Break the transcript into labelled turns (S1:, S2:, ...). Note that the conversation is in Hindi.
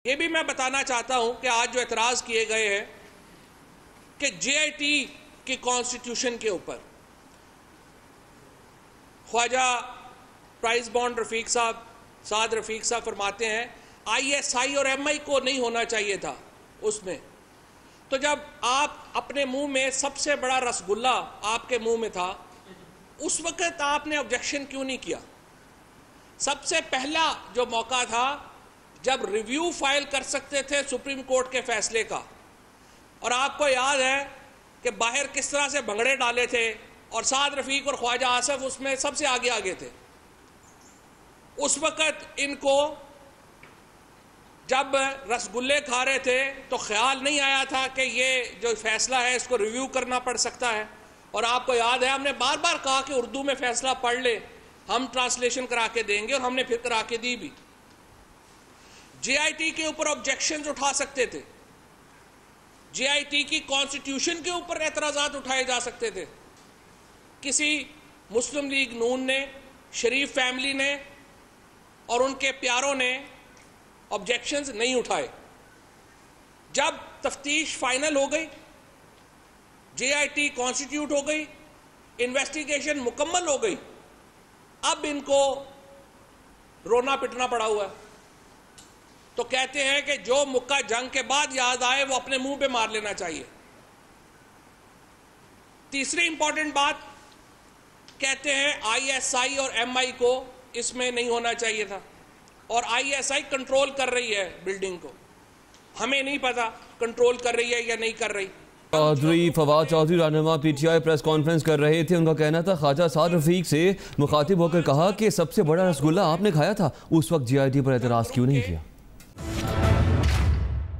S1: ये भी मैं बताना चाहता हूं कि आज जो एतराज़ किए गए हैं कि JIT की कॉन्स्टिट्यूशन के ऊपर ख्वाजा प्राइज बॉन्ड रफ़ीक साहब साद रफ़ीक साहब फरमाते हैं ISI और MI को नहीं होना चाहिए था उसमें। तो जब आप अपने मुंह में सबसे बड़ा रसगुल्ला आपके मुंह में था, उस वक़्त आपने ऑब्जेक्शन क्यों नहीं किया? सबसे पहला जो मौका था जब रिव्यू फाइल कर सकते थे सुप्रीम कोर्ट के फैसले का, और आपको याद है कि बाहर किस तरह से भंगड़े डाले थे और साद रफ़ीक और ख्वाजा आसफ उसमें सबसे आगे आगे थे। उस वक़्त इनको जब रसगुल्ले खा रहे थे तो ख्याल नहीं आया था कि ये जो फैसला है इसको रिव्यू करना पड़ सकता है। और आपको याद है हमने बार बार कहा कि उर्दू में फैसला पढ़ ले, हम ट्रांसलेशन करा के देंगे, और हमने फिर करा के दी भी। JIT के ऊपर ऑब्जेक्शंस उठा सकते थे, JIT की कॉन्स्टिट्यूशन के ऊपर एतराज़ात उठाए जा सकते थे। किसी मुस्लिम लीग नून ने, शरीफ फैमिली ने और उनके प्यारों ने ऑब्जेक्शंस नहीं उठाए। जब तफ्तीश फाइनल हो गई, JIT कॉन्स्टिट्यूट हो गई, इन्वेस्टिगेशन मुकम्मल हो गई, अब इनको रोना पिटना पड़ा हुआ है। तो कहते हैं कि जो मुक्का जंग के बाद याद आए वो अपने मुंह पे मार लेना चाहिए। तीसरी इंपॉर्टेंट बात, कहते हैं ISI और MI को इसमें नहीं होना चाहिए था, और ISI कंट्रोल कर रही है बिल्डिंग को। हमें नहीं पता कंट्रोल कर रही है या नहीं कर रही।
S2: चौधरी फवाद चौधरी रहनुमा PTI प्रेस कॉन्फ्रेंस कर रहे थे। उनका कहना था ख्वाजा साद रफ़ीक से मुखातिब होकर कहा कि सबसे बड़ा रसगुल्ला आपने खाया था, उस वक्त JIT पर एतराज़ क्यों नहीं किया।